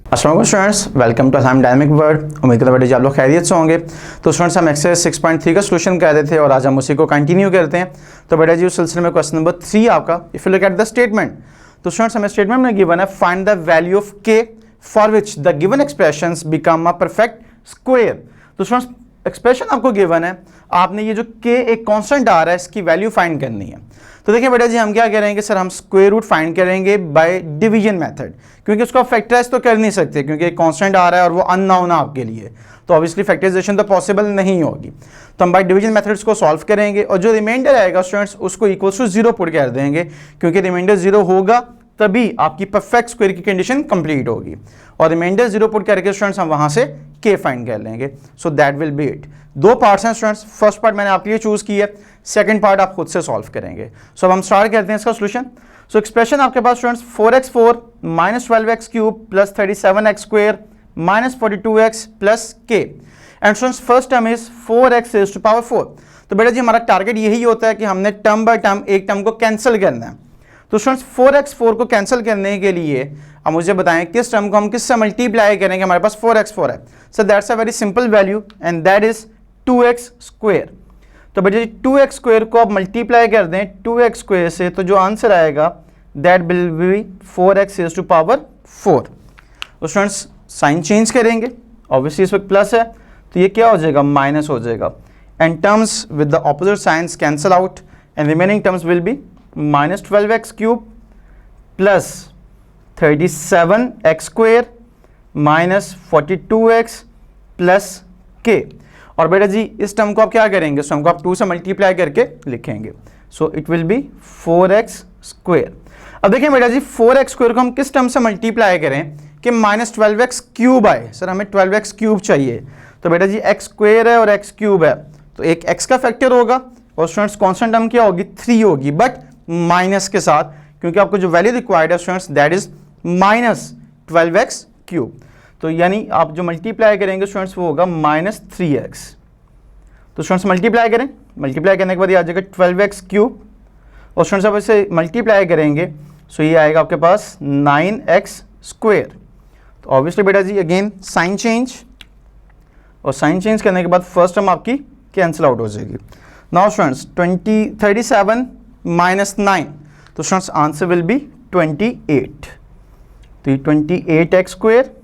अस्सलाम students, welcome to Assam dynamic world. उम्मीद करता हूँ आप लोग खैरियत से होंगे। तो स्टूडेंट्स हम एक्सरसाइज 6.3 का सोल्यूशन कर रहे थे और आज हम उसी को कंटिन्यू करते हैं। तो बेटा जी उस सिलसिले में क्वेश्चन नंबर 3 आपका, if you look at the statement, तो स्टूडेंट्स हमें स्टेटमेंट में गिवन है फाइंड द वैल्यू ऑफ के for which the given expressions become a perfect square. तो स्टूडेंट्स एक्सप्रेशन आपको गिवन है, आपने ये जो के एक कांस्टेंट आ रहा है इसकी वैल्यू फाइंड करनी है। तो देखिए बेटा जी हम क्या करेंगे सर, हम स्क्वायर रूट फाइंड करेंगे बाय डिवीजन मेथड, क्योंकि उसको फैक्टराइज तो कर नहीं सकते क्योंकि एक कांस्टेंट आ रहा है और वो अननोन है आपके लिए, तो ऑब्वियसली फैक्टराइजेशन तो पॉसिबल नहीं होगी। तो हम बाय डिवीजन मेथड्स को सॉल्व करेंगे और जो रिमाइंडर आएगा स्टूडेंट्स उसको इक्वल्स टू 0 पुट कर देंगे, क्योंकि रिमाइंडर 0 होगा तभी आपकी परफेक्ट स्क्वायर की कंडीशन कंप्लीट होगी। और रिमाइंडर 0 पुट करके स्टूडेंट्स हम वहां से के फाइंड कर लेंगे। So that will B it. दो पार्ट्स हैं स्टूडेंट्स, फर्स्ट पार्ट मैंने आपके लिए चूज की है, सेकंड पार्ट आप खुद से सॉल्व करेंगे। सो अब हम स्टार्ट करते हैं इसका सोल्यूशन। सो एक्सप्रेशन आपके पास students 4x4 minus 12x cube plus 37x square minus 42x plus के। And students first term is 4x raised to power 4। तो बेटा जी हमारा टारगेट यही होता है कि हमने टर्म बाय टर्म एक टर्म को कैंसिल करना है। तो स्टूडेंट्स 4x4 को कैंसिल करने के लिए अब मुझे बताएं किस टर्म को हम किससे मल्टीप्लाई करेंगे। हमारे पास 4x4 है, so that's a very simple value and that is 2x square. तो बेटा जी 2x स्क्वायर को आप मल्टीप्लाई कर दें 2x स्क्वायर से, तो जो आंसर आएगा that will be 4x raised to power 4। तो स्टूडेंट्स साइन चेंज करेंगे, ऑब्वियसली इस वक्त प्लस है तो ये क्या हो जाएगा, माइनस हो जाएगा। And terms with the opposite science cancel out and remaining terms will be minus 12x cube plus 37x square minus 42x plus के। और बेटा जी इस टर्म को आप क्या करेंगे, इस टर्म को आप 2 से मल्टीप्लाई करके लिखेंगे। So it will be 4x square. अब देखिए बेटा जी 4x स्क्वायर को हम किस टर्म से मल्टीप्लाई करें कि माइनस 12x क्यूब आए। सर हमें 12x क्यूब चाहिए, तो बेटा जी x स्क्वायर है और x क्यूब है तो एक x का फैक्टर होगा और स्टूडेंट्स कॉन्स्टेंट टर्म क्या होगी, 3 होगी, बट माइनस के साथ, क्योंकि आपको जो वैल्यू रिक्वायर्ड है students that is minus 12x cube. तो यानी आप जो मल्टीप्लाई करेंगे स्टूडेंट्स वो होगा माइनस 3x। तो स्टूडेंट्स मल्टीप्लाई करें, मल्टीप्लाई करने के बाद ये आ जाएगा 12x क्यूब और स्टूडेंट्स आप इसे मल्टीप्लाई करेंगे सो ये आएगा आपके पास 9x स्क्वायर। तो ऑब्वियसली बेटा जी अगेन साइन चेंज, और साइन चेंज करने के बाद फर्स्ट टर्म आपकी कैंसिल आउट हो जाएगी। नाउ स्टूडेंट्स 37 माइनस 9, तो स्टूडेंट्स आंसर विल बी 28। तो ये 28x square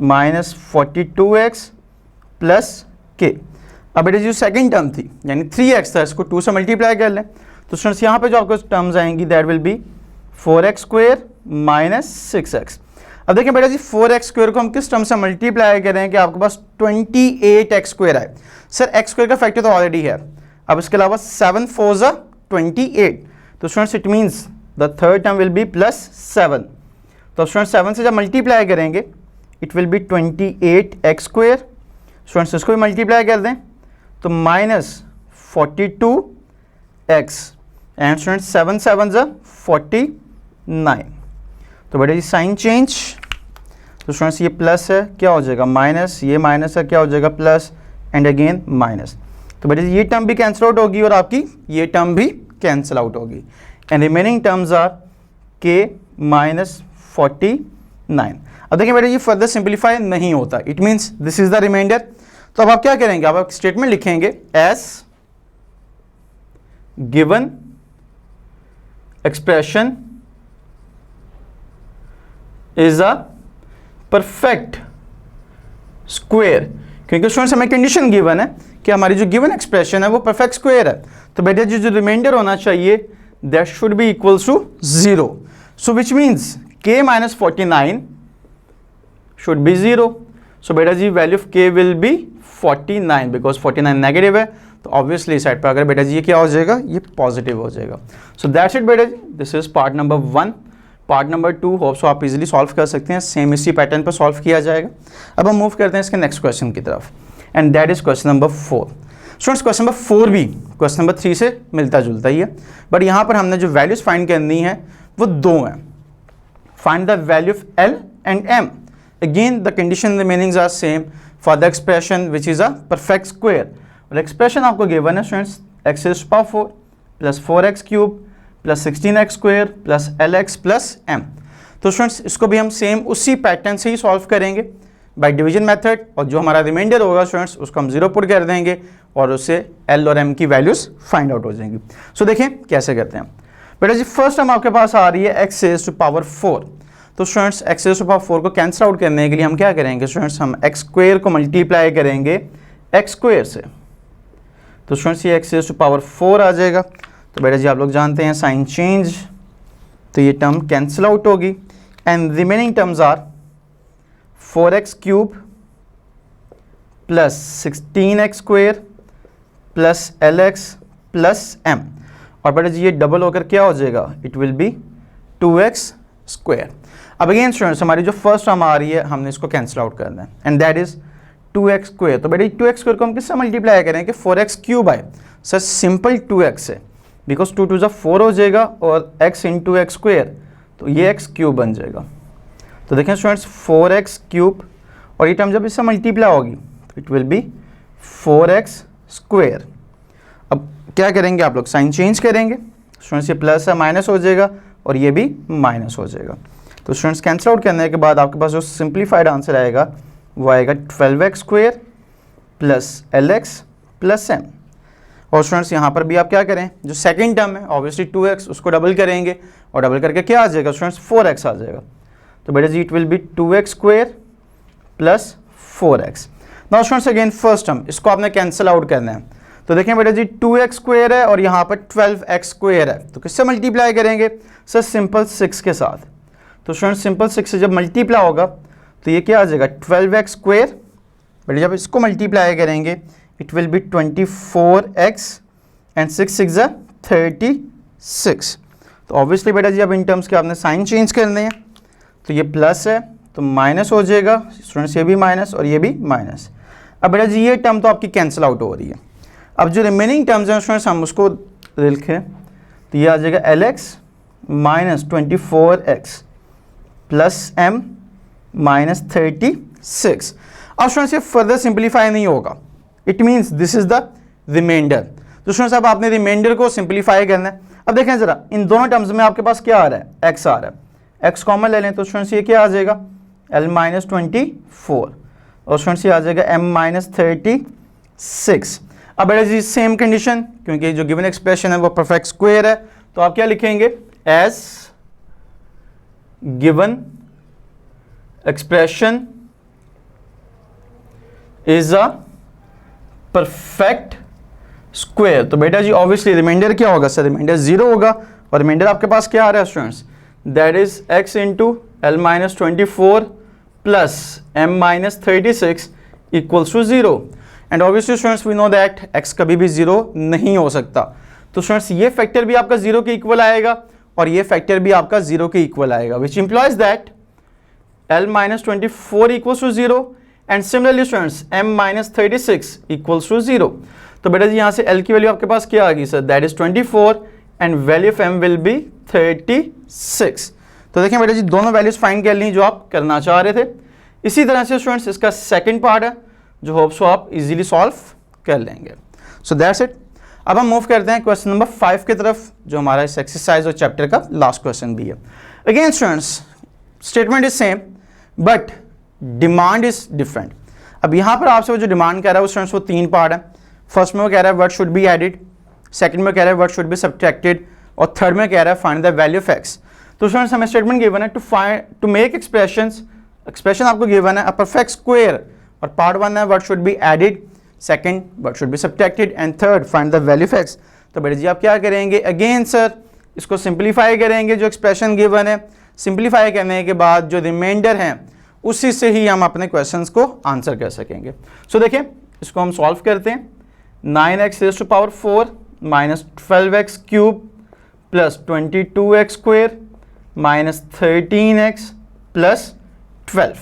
minus 42x plus के। अब बेटा जो सेकंड टर्म थी यानी 3x था, इसको 2 से मल्टीप्लाई कर लें तो स्टूडेंट्स यहाँ पे जो आपको टर्म्स आएंगी that will be 4x square minus 6x। अब देखिए बेटा जी 4x स्क्वायर को हम किस टर्म से मल्टीप्लाई करें कि आपके पास 28x स्क्वायर आए। सर x स्क्वायर का फैक्टर तो ऑलरेडी है, अब इसके अलावा 7 4 ज़ा 28, तो students it means the third term will be plus 7। तो स्टूडेंट्स 7 से जब मल्टीप्लाई करेंगे it will B 28x square. Students इसको भी मल्टीप्लाई कर दें तो माइनस 42x एंड स्टूडेंट्स 7 7 ज़ा 49। तो बेटा जी साइन चेंज, तो स्टूडेंट्स ये प्लस है क्या हो जाएगा माइनस, ये माइनस है क्या हो जाएगा प्लस एंड अगेन माइनस। तो बेटा ये टर्म भी कैंसिल आउट होगी और आपकी ये टर्म भी कैंसिल आउट होगी एंड रिमेनिंग टर्म्स आर के माइनस 49। अब देखिए बेटा ये फर्दर सिंप्लीफाई नहीं होता, it means this is the remainder. तो अब आप क्या करेंगे, आप स्टेटमेंट लिखेंगे as given expression is a perfect square, क्योंकि स्टूडेंट्स हमें कंडीशन गिवन है कि हमारी जो गिवन एक्सप्रेशन है वो परफेक्ट स्क्वायर है। तो बेटा जो रिमाइंडर होना चाहिए that should be equals to 0। So which means k minus 49 should be 0। So बेटा जी value of k will be 49 because 49 negative है, तो ऑब्वियसली साइड पर अगर बेटा जी ये क्या हो जाएगा, ये पॉजिटिव हो जाएगा। सो दैट्स इट बेटा जी, this is part number 1। Part number 2 hope so आप इजीली सॉल्व कर सकते हैं, सेम इसी पैटर्न पर सॉल्व किया जाएगा। अब हम मूव करते हैं इसके नेक्स्ट क्वेश्चन की तरफ and that is question number 4। Students question number 4 भी क्वेश्चन नंबर 3 से मिलता जुलता ही है, बट यहाँ पर हमने जो वैल्यूज फाइंड करनी है वो 2 हैं। Find the value of L and M। Again the condition remainings are same for the expression which is a perfect square. और एक्सप्रेशन आपको गिवन है students x raised to power 4 plus 4x cube plus 16x square plus LX plus M। तो students इसको भी हम same उसी pattern से ही सॉल्व करेंगे बाय डिवीजन मेथड, और जो हमारा रिमाइंडर होगा स्टूडेंट्स उसको हम 0 पुट कर देंगे और उससे L और M की वैल्यूज फाइंड आउट हो जाएंगी। सो देखें कैसे करते हैं। बेटा जी फर्स्ट टर्म आपके पास आ रही है x रेज़ टू पावर 4। तो students x raise to power 4 को कैंसिल आउट करने के लिए हम क्या करेंगे स्टूडेंट्स, हम x स्क्वायर को मल्टीप्लाई करेंगे x स्क्वायर से। तो स्टूडेंट्स ये x रेज़ टू पावर 4 आ जाएगा। तो बेटा जी आप लोग जानते हैं साइन चेंज, तो ये टर्म कैंसिल आउट होगी and remaining terms are 4x cube plus 16x square plus LX plus M, और बेटा जी ये डबल होकर क्या हो जाएगा, it will be 2x square. अब अगेन स्टूडेंट्स हमारी जो फर्स्ट टर्म आ रही है हमने इसको कैंसिल आउट करना है and that is 2x square. तो बेटा 2x स्क्वायर को हम किससे मल्टीप्लाई करें कि 4x क्यूब आए, सर सिंपल 2x है बिकॉज 2 2 4 हो जाएगा और x इंटू एक्स स्क्वायर, तो ये x क्यूब बन जाएगा। तो देखें स्टूडेंट्स 4x क्यूब और ये टर्म जब इससे मल्टीप्लाई होगी तो it will be 4x square. अब क्या करेंगे आप लोग, साइन चेंज करेंगे स्टूडेंट्स, ये प्लस है माइनस हो जाएगा और ये भी माइनस हो जाएगा। तो स्टूडेंट्स कैंसिल आउट करने के बाद आपके पास जो सिंप्लीफाइड आंसर आएगा वो आएगा 12x square plus LX plus M। और स्टूडेंट्स यहाँ पर भी आप क्या करें, जो सेकंड टर्म है ऑब्वियसली 2x उसको डबल करेंगे और डबल करके क्या आ जाएगा स्टूडेंट्स 4x आ जाएगा। तो बेटा जी it will be 2x square plus 4x। Now students again first term इसको आपने कैंसिल आउट करना है। तो देखें बेटा जी 2x स्क्वायर है और यहाँ पर 12x स्क्वायर है, तो किससे मल्टीप्लाई करेंगे सर, सिंपल 6 के साथ। तो स्टूडेंट सिंपल 6 से जब मल्टीप्लाई होगा तो ये क्या आ जाएगा 12x स्क्वायर, बेटा जब इसको मल्टीप्लाई करेंगे it will B 24x and 6 6 जा 36। तो ऑब्वियसली बेटा जी अब इन टर्म्स के आपने साइन चेंज करने हैं, तो ये प्लस है तो माइनस हो जाएगा स्टूडेंट्स, ये भी माइनस और ये भी माइनस। अब बेटा जी ये टर्म तो आपकी कैंसिल आउट हो रही है। अब जो रिमेनिंग टर्म्स हैं स्टूडेंट्स हम उसको लिखें, तो ये आ जाएगा LX minus 24x plus M minus 36। अब स्टूडेंट्स ये फर्दर सिंप्लीफाई नहीं होगा, it means this is the remainder. तो स्टूडेंट्स अब आपने रिमाइंडर को सिंप्लीफाई करना है। अब देखें जरा इन दोनों टर्म्स में आपके पास क्या आ रहा है, x आ रहा है, x कॉमन ले लें तो स्टूडेंट्स ये क्या आ जाएगा L माइनस 24 और स्टूडेंट्स ये आ जाएगा M माइनस 36। अब बेटा जी सेम कंडीशन, क्योंकि जो गिवन एक्सप्रेशन है वो परफेक्ट स्क्वायर है, तो आप क्या लिखेंगे, as given expression is a perfect square. तो बेटा जी ऑब्वियसली रिमाइंडर क्या होगा सर, रिमाइंडर 0 होगा और रिमाइंडर आपके पास क्या आ रहा है students, that is x into L minus 24 plus M minus 36 equals to 0। And obviously students we know that x कभी भी 0 नहीं हो सकता। तो स्टूडेंट्स ये फैक्टर भी आपका 0 के इक्वल आएगा और ये फैक्टर भी आपका 0 के इक्वल आएगा, which implies that L minus 24 equals to 0 and similarly students M minus 36 equals to 0। तो बेटा जी यहाँ से L की वैल्यू आपके पास क्या आ गई sir, that is 24 and value of M will be 36। तो देखें बेटा जी दोनों वैल्यूज फाइंड कर ली जो आप करना चाह रहे थे। इसी तरह से स्टूडेंट्स इसका सेकंड पार्ट है जो होप्स हो आप इजीली सॉल्व कर लेंगे। सो दैट्स इट। अब हम मूव करते हैं क्वेश्चन नंबर 5 की तरफ, जो हमारा इस एक्सरसाइज और चैप्टर का लास्ट क्वेश्चन भी है। Again students statement is same but demand is different. अब यहाँ पर आपसे वो जो डिमांड कह रहा है वो स्टूडेंट्स वो 3 पार्ट है। फर्स्ट में वो कह रहा है what should be added, second में कह रहा है व्हाट शुड बी सब्ट्रैक्टेड और थर्ड में कह रहा है find the value of x. तो स्टूडेंट्स हमें स्टेटमेंट गिवन है टू मेक एक्सप्रेशन आपको गिवन है अ परफेक्ट स्क्वायर, और पार्ट 1 है what should be added, second what should be subtracted and third find the value of x. तो बेटा जी आप क्या करेंगे, अगेन सर इसको सिंप्लीफाई करेंगे, जो एक्सप्रेशन गिवन है सिंप्लीफाई करने के बाद जो रिमाइंडर हैं उसी से ही हम अपने क्वेश्चंस को आंसर कर सकेंगे। सो देखिए इसको हम सॉल्व करते हैं। 9x raise to power 4 minus 12x cube plus 22x square minus 13x plus 12।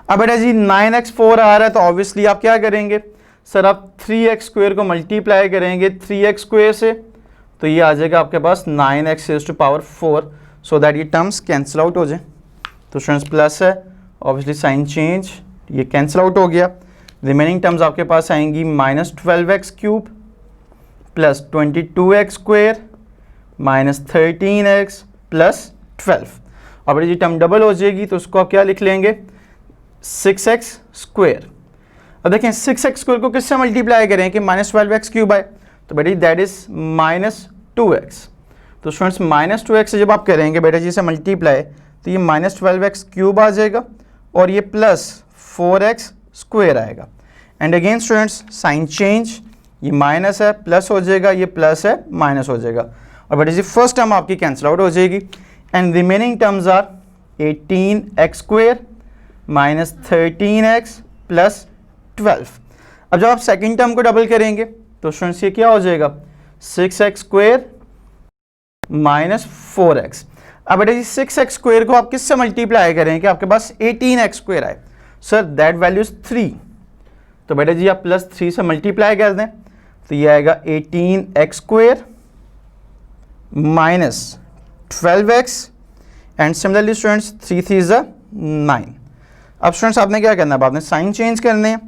अब बेटा जी 9x 4 आ रहा है तो ऑब्वियसली आप क्या करेंगे सर, आप 3x स्क्वायर को मल्टीप्लाई करेंगे 3x स्क्वायर से, तो ये आ जाएगा आपके पास 9x raise to power 4, so that ये टर्म्स कैंसिल आउट हो जाए। तो स्टूडेंट्स प्लस है ऑब्वियसली साइन चेंज, ये कैंसिल आउट हो गया। रिमेनिंग टर्म्स आपके पास आएंगी minus 12x cube plus 22x square minus 13x plus 12। और बेटा जी टर्म डबल हो जाएगी तो उसको आप क्या लिख लेंगे 6x²। अब देखें 6x² को किससे मल्टीप्लाई करें कि -12x³ आए, तो बेटा जी दैट इज -2x। तो स्टूडेंट्स -2x से जब आप करेंगे बेटा जी से मल्टीप्लाई तो ये -12x³ आ जाएगा और ये +4x² आएगा। And again students sign change, ये माइनस है प्लस हो जाएगा, ये प्लस है माइनस हो जाएगा और बेटा जी फर्स्ट टर्म आपकी कैंसिल आउट हो जाएगी and remaining terms are 18x² minus 13x plus 12। अब जब आप सेकेंड टर्म को डबल करेंगे तो स्टूडेंट्स ये क्या हो जाएगा 6x² माइनस 4x। अब बेटा जी 6x² को आप किससे मल्टीप्लाई करें कि आपके पास 18x² आए, सर दैट वैल्यू इज 3। तो बेटा जी आप +3 से मल्टीप्लाई कर दें तो ये आएगा 18x² minus 12x and similarly students 3 3 is 9। अब स्टूडेंट्स आपने क्या करना है, आपने साइन चेंज करने हैं।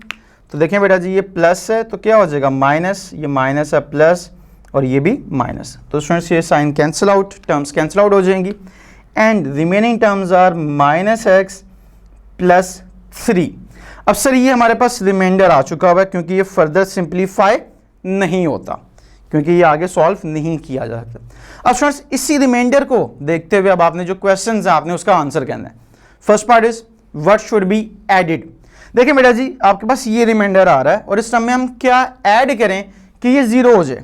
तो देखें बेटा जी ये प्लस है तो क्या हो जाएगा माइनस, ये माइनस है प्लस और ये भी माइनस, तो स्टूडेंट्स ये sign cancel out, terms cancel out हो जाएंगी and remaining terms are -x plus 3। अब सर ये हमारे पास रिमाइंडर आ चुका हुआ है क्योंकि ये फर्दर सिंप्लीफाई नहीं होता, क्योंकि ये आगे सॉल्व नहीं किया जा सकता। अब स्टूडेंट्स इसी रिमाइंडर को देखते हुए अब आपने जो क्वेश्चंस हैं आपने उसका आंसर करना है। First part is what should be added. देखिए बेटा जी आपके पास ये रिमाइंडर आ रहा है और इस टर्म में हम क्या ऐड करें कि ये 0 हो जाए,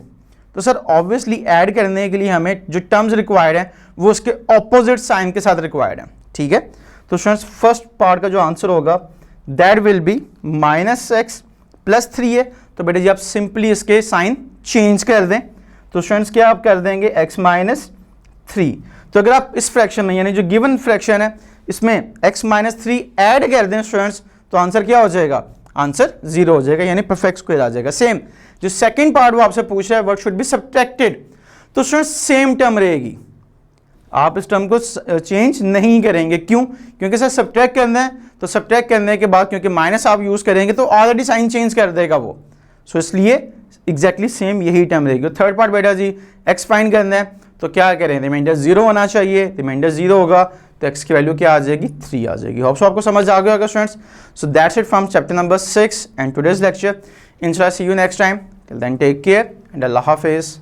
तो सर ऑब्वियसली ऐड करने के लिए हमें जो टर्म्स रिक्वायर्ड है वो उसके ऑपोजिट साइन के साथ रिक्वायर्ड है, ठीक है। तो स्टूडेंट्स फर्स्ट पार्ट का जो आंसर होगा that will B -x plus 3 है, तो बेटा जी आप सिंपली इसके साइन चेंज कर दें। तो स्टूडेंट्स क्या आप कर देंगे x -3। तो अगर आप इस फ्रैक्शन में यानी जो गिवन फ्रैक्शन है इसमें x -3 ऐड कर दें स्टूडेंट्स तो आंसर क्या हो जाएगा, आंसर 0 हो जाएगा यानी परफेक्ट स्क्वायर आ जाएगा। सेम जो सेकंड पार्ट वो आपसे पूछ रहा है व्हाट शुड बी सब्ट्रैक्टेड, तो स्टूडेंट्स सेम टर्म रहेगी, आप इस टर्म को चेंज नहीं करेंगे। क्यों, क्योंकि सर सब्ट्रैक्ट करना है तो सब्ट्रैक्ट करने के बाद क्योंकि माइनस आप यूज करेंगे तो ऑलरेडी साइन चेंज कर देगा वो, सो इसलिए एग्जैक्टली सेम यही टर्म रहेगी। थर्ड पार्ट बेटा जी x फाइंड करना है तो क्या करें, रिमाइंडर 0 होना चाहिए, रिमाइंडर 0 होगा तो x की वैल्यू क्या आ जाएगी 3 आ जाएगी। होप सो आपको समझ आ गया होगा students. So that's it from chapter number 6 and today's lecture. इंशाल्लाह see you next time, till then take care and अल्लाह हाफिज़।